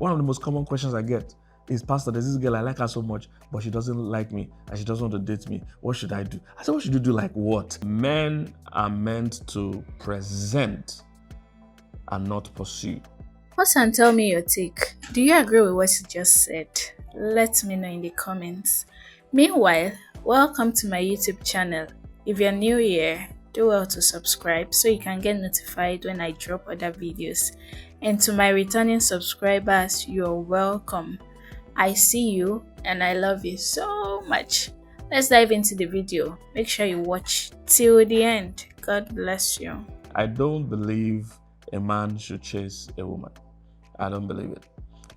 One of the most common questions I get is, Pastor, there's this girl, I like her so much, but she doesn't like me and she doesn't want to date me. What should I do? I said, what should you do? Like what? Men are meant to present and not pursue. Pause and tell me your take. Do you agree with what you just said? Let me know in the comments. Meanwhile, welcome to my YouTube channel. If you're new here, do well to subscribe so you can get notified when I drop other videos. And to my returning subscribers, you're welcome. I see you and I love you so much. Let's dive into the video. Make sure you watch till the end. God bless you. I don't believe a man should chase a woman. I don't believe it.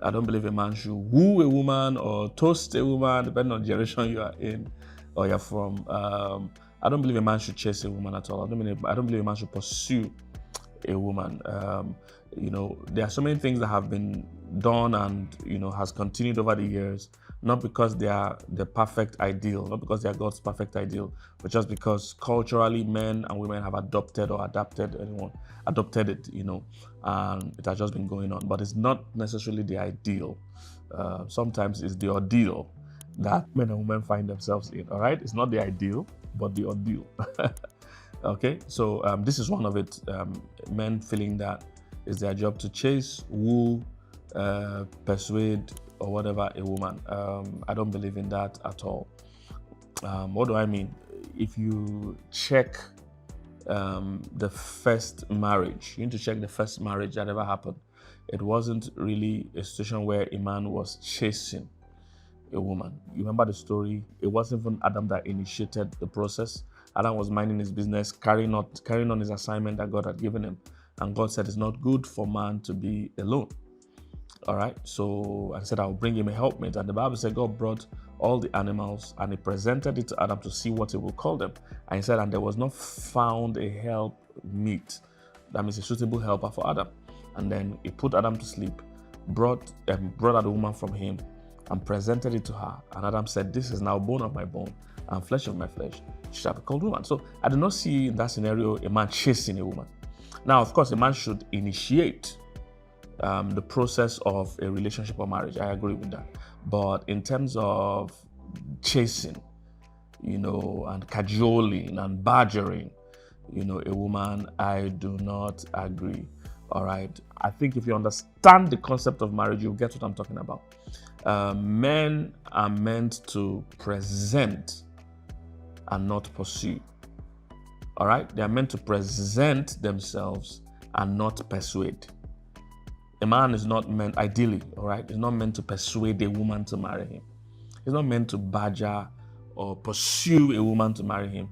I don't believe a man should woo a woman or toast a woman, depending on the generation you are in or you're from. I don't believe a man should chase a woman at all. I don't believe a man should pursue a woman. There are so many things that have been done and has continued over the years, not because they are the perfect ideal, not because they are God's perfect ideal, but just because culturally men and women have adopted it, and it has just been going on. But it's not necessarily the ideal. Sometimes it's the ordeal that men and women find themselves in. All right, it's not the ideal, but the ordeal. Okay, so this is one of it. Men feeling that it's their job to chase, woo, persuade, or whatever a woman. I don't believe in that at all. What do I mean? If you check the first marriage, you need to check the first marriage that ever happened. It wasn't really a situation where a man was chasing a woman. You remember the story? It wasn't even Adam that initiated the process. Adam was minding his business, carrying on his assignment that God had given him. And God said it's not good for man to be alone. All right. So I said, I'll bring him a helpmate. And the Bible said God brought all the animals and he presented it to Adam to see what he would call them. And he said, and there was not found a helpmeet. That means a suitable helper for Adam. And then he put Adam to sleep, brought out the woman from him and presented it to her. And Adam said, this is now bone of my bone and flesh of my flesh. She shall be called woman. So I do not see in that scenario a man chasing a woman. Now, of course, a man should initiate the process of a relationship or marriage. I agree with that. But in terms of chasing, and cajoling and badgering, a woman, I do not agree. All right. I think if you understand the concept of marriage, you'll get what I'm talking about. Men are meant to present and not pursue. All right, they are meant to present themselves and not persuade. A man is not meant, ideally, all right, is not meant to persuade a woman to marry him. He's not meant to badger or pursue a woman to marry him.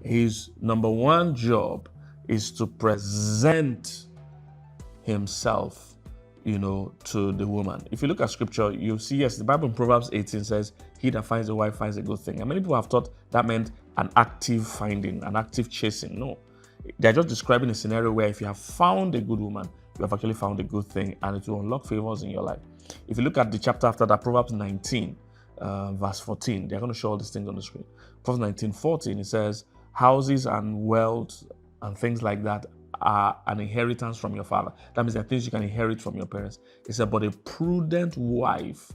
His number one job is to present himself, to the woman. If you look at scripture, you'll see, yes, the Bible in Proverbs 18 says, he that finds a wife finds a good thing. And many people have thought that meant an active finding, an active chasing. No, they're just describing a scenario where if you have found a good woman, you have actually found a good thing and it will unlock favors in your life. If you look at the chapter after that, Proverbs 19, verse 14, they're going to show all these things on the screen. Proverbs 19:14, it says, houses and wealth and things like that are an inheritance from your father. That means there are things you can inherit from your parents. It said, but a prudent wife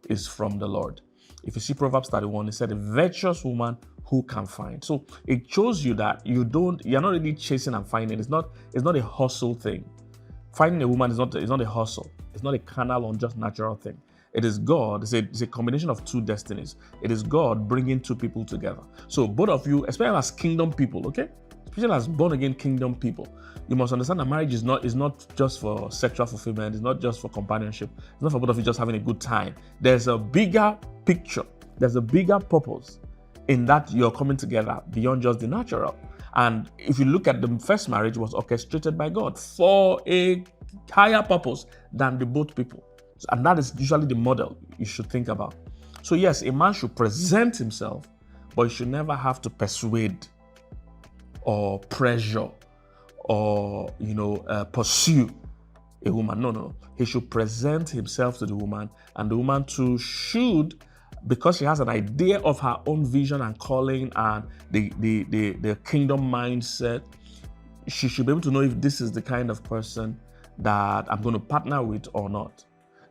is from the Lord. If you see Proverbs 31, it said, a virtuous woman who can find. So it shows you that you're not really chasing and finding. It's not a hustle thing. Finding a woman is not a hustle. It's not a carnal or just natural thing. It is God. It's a combination of two destinies. It is God bringing two people together. So both of you, especially as kingdom people, okay? Especially as born-again kingdom people, you must understand that marriage is not just for sexual fulfillment. It's not just for companionship. It's not for both of you just having a good time. There's a bigger picture. There's a bigger purpose in that you're coming together beyond just the natural. And if you look at the first marriage, was orchestrated by God for a higher purpose than the both people. And that is usually the model you should think about. So yes, a man should present himself, but he should never have to persuade or pressure or pursue a woman. No. He should present himself to the woman, and the woman too should, because she has an idea of her own vision and calling and the kingdom mindset, she should be able to know if this is the kind of person that I'm going to partner with or not.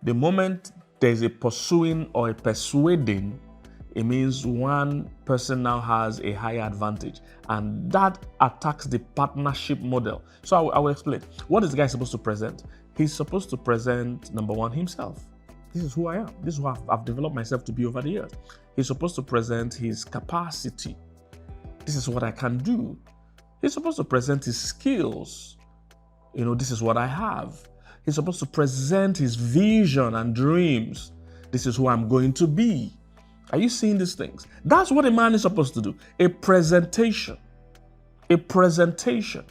The moment there's a pursuing or a persuading, it means one person now has a higher advantage, and that attacks the partnership model. So I will explain. What is the guy supposed to present? He's supposed to present, number one, himself. This is who I am. This is who I've developed myself to be over the years. He's supposed to present his capacity. This is what I can do. He's supposed to present his skills. This is what I have. He's supposed to present his vision and dreams. This is who I'm going to be. Are you seeing these things? That's what a man is supposed to do. A presentation. A presentation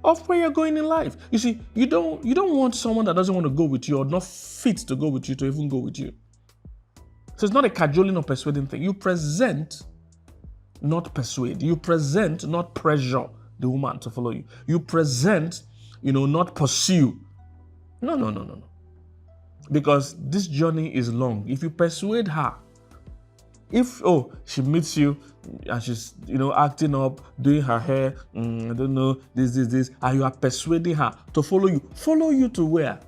of where you're going in life. You see, you don't want someone that doesn't want to go with you or not fit to go with you to even go with you. So it's not a cajoling or persuading thing. You present, not persuade. You present, not pressure the woman to follow you. You present, not pursue. No. Because this journey is long. If you persuade her, if she meets you and she's acting up, doing her hair, I don't know, this, and you are persuading her to follow you to where?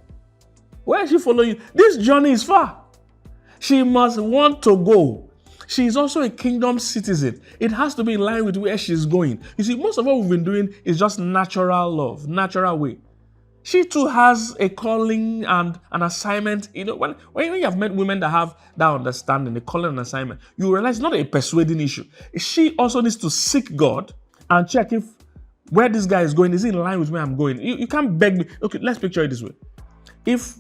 Where is she following you? This journey is far. She must want to go. She is also a kingdom citizen. It has to be in line with where she's going. You see, most of what we've been doing is just natural love, natural way. She too has a calling and an assignment. When you have met women that have that understanding, the calling and assignment, you realize it's not a persuading issue. She also needs to seek God and check if where this guy is going is in line with where I'm going. You can't beg me. Okay, let's picture it this way. If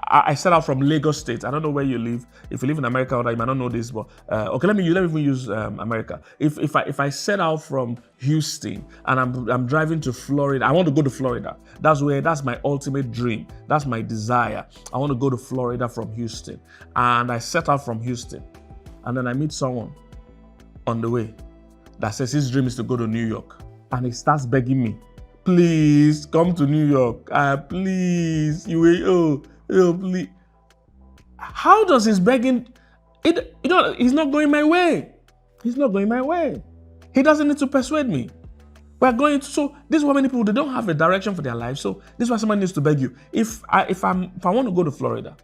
I set out from Lagos State, I don't know where you live. If you live in America, or you might not know this, but okay, let me even use America. If I set out from Houston and I'm driving to Florida, I want to go to Florida. That's my ultimate dream. That's my desire. I want to go to Florida from Houston, and I set out from Houston, and then I meet someone on the way that says his dream is to go to New York, and he starts begging me, please come to New York. Please, please. How does his begging? He's not going my way. He's not going my way. He doesn't need to persuade me. We're going to. So this is why many people, they don't have a direction for their life. So this is why somebody needs to beg you. If I want to go to Florida,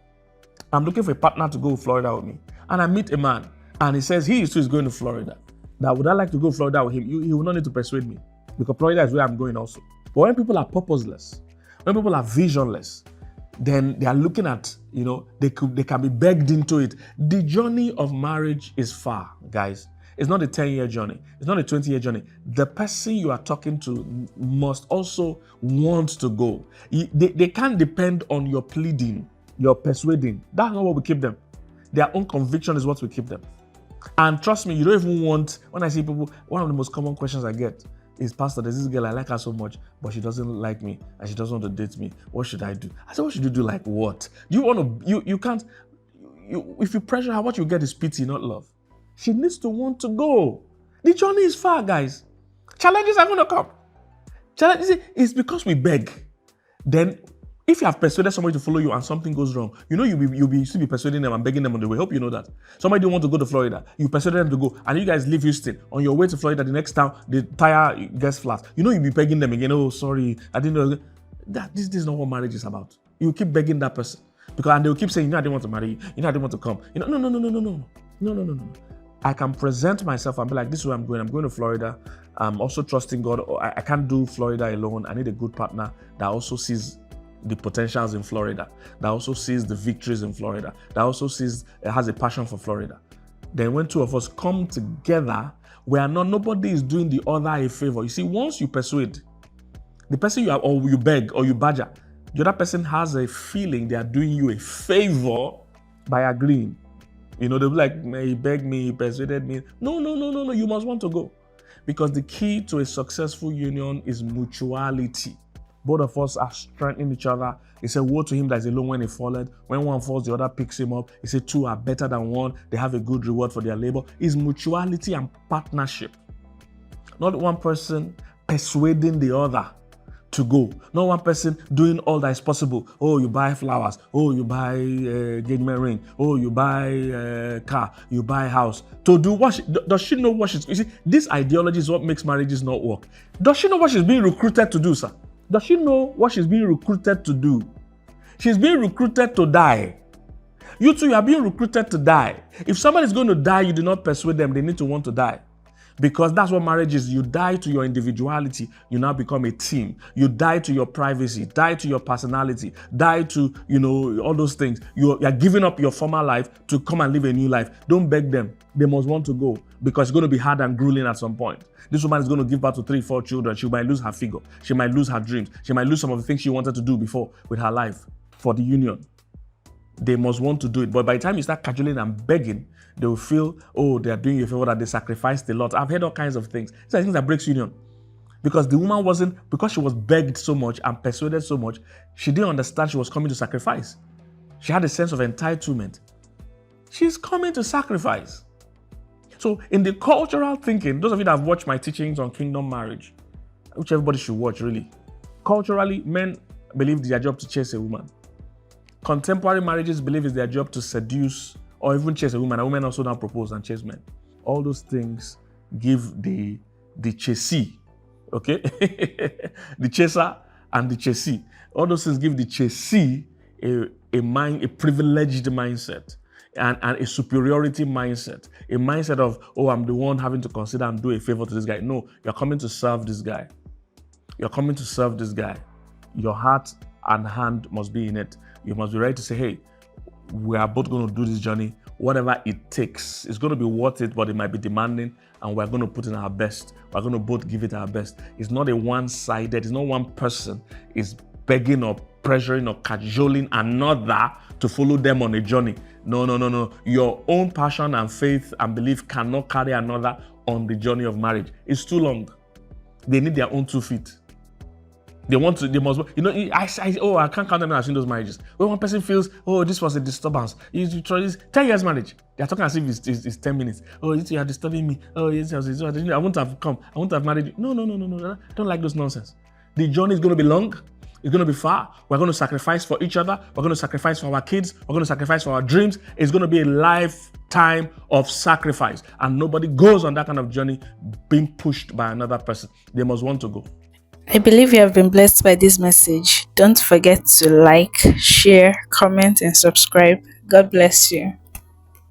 I'm looking for a partner to go to Florida with me, and I meet a man, and he says he too is going to Florida. Now, would I like to go to Florida with him? He will not need to persuade me, because Florida is where I'm going also. But when people are purposeless, when people are visionless, then they are looking at, they can be begged into it. The journey of marriage is far, guys. It's not a 10-year journey. It's not a 20-year journey. The person you are talking to must also want to go. They can't depend on your pleading, your persuading. That's not what will keep them. Their own conviction is what will keep them. And trust me, you don't even want, when I see people, one of the most common questions I get is, Pastor, there's this girl, I like her so much, but she doesn't like me and she doesn't want to date me. What should I do? I said, what should you do? Like what? Do you want to, you can't, if you pressure her, what you get is pity, not love. She needs to want to go. The journey is far, guys. Challenges are going to come. Challenges, it's because we beg. Then, if you have persuaded somebody to follow you and something goes wrong, you'll still be persuading them and begging them on the way. Hope you know that. Somebody don't want to go to Florida. You persuaded them to go, and you guys leave Houston. On your way to Florida, the next town, the tire gets flat. You'll be begging them again. Oh, sorry, I didn't know. This is not what marriage is about. You keep begging that person. And they'll keep saying, I didn't want to marry you. I didn't want to come. No. I can present myself and be like, this is where I'm going. I'm going to Florida. I'm also trusting God. I can't do Florida alone. I need a good partner that also sees the potentials in Florida, that also sees the victories in Florida, that also has a passion for Florida. Then when two of us come together, nobody is doing the other a favor. You see, once you persuade, the person you beg or you badger, the other person has a feeling they are doing you a favor by agreeing. They'll be like, he begged me, he persuaded me. No, you must want to go. Because the key to a successful union is mutuality. Both of us are strengthening each other. He said, woe to him that is alone when he falleth. When one falls, the other picks him up. He said, two are better than one. They have a good reward for their labor. It's mutuality and partnership. Not one person persuading the other to go. Not one person doing all that is possible. Oh, you buy flowers. Oh, you buy engagement ring. Oh, you buy car. You buy house. To do what? Does she know what she's... You see, this ideology is what makes marriages not work. Does she know what she's being recruited to do, sir? Does she know what she's being recruited to do? She's being recruited to die. You too, you are being recruited to die. If somebody is going to die, you do not persuade them. They need to want to die. Because that's what marriage is. You die to your individuality. You now become a team. You die to your privacy, die to your personality, die to, all those things. You are giving up your former life to come and live a new life. Don't beg them. They must want to go because it's going to be hard and grueling at some point. This woman is going to give birth to 3-4 children. She might lose her figure. She might lose her dreams. She might lose some of the things she wanted to do before with her life for the union. They must want to do it. But by the time you start cajoling and begging, they will feel, they are doing you a favor, that they sacrificed a lot. I've heard all kinds of things. These are things that breaks union. Because the woman because she was begged so much and persuaded so much, she didn't understand she was coming to sacrifice. She had a sense of entitlement. She's coming to sacrifice. So in the cultural thinking, those of you that have watched my teachings on kingdom marriage, which everybody should watch really, culturally, men believe it's their job to chase a woman. Contemporary marriages believe it's their job to seduce or even chase a woman. A woman also now propose and chase men. All those things give the chasee, okay? The chaser and the chasee. All those things give the chasee a privileged mindset and a superiority mindset. A mindset of, I'm the one having to consider and do a favor to this guy. No, you're coming to serve this guy. You're coming to serve this guy. Your heart and hand must be in it. You must be ready to say, hey, we are both going to do this journey. Whatever it takes, it's going to be worth it, but it might be demanding, and we're going to put in our best. We're going to both give it our best. It's not a one-sided, it's not one person is begging or pressuring or cajoling another to follow them on a journey. No. Your own passion and faith and belief cannot carry another on the journey of marriage. It's too long. They need their own 2 feet. They must, I can't count them as in those marriages. When one person feels, this was a disturbance. You try this 10 years marriage. They're talking as if it's 10 minutes. You are disturbing me. I wouldn't have come. I wouldn't have married you. No. I don't like those nonsense. The journey is going to be long. It's going to be far. We're going to sacrifice for each other. We're going to sacrifice for our kids. We're going to sacrifice for our dreams. It's going to be a lifetime of sacrifice. And nobody goes on that kind of journey being pushed by another person. They must want to go. I believe you have been blessed by this message. Don't forget to like, share, comment, and subscribe. God bless you.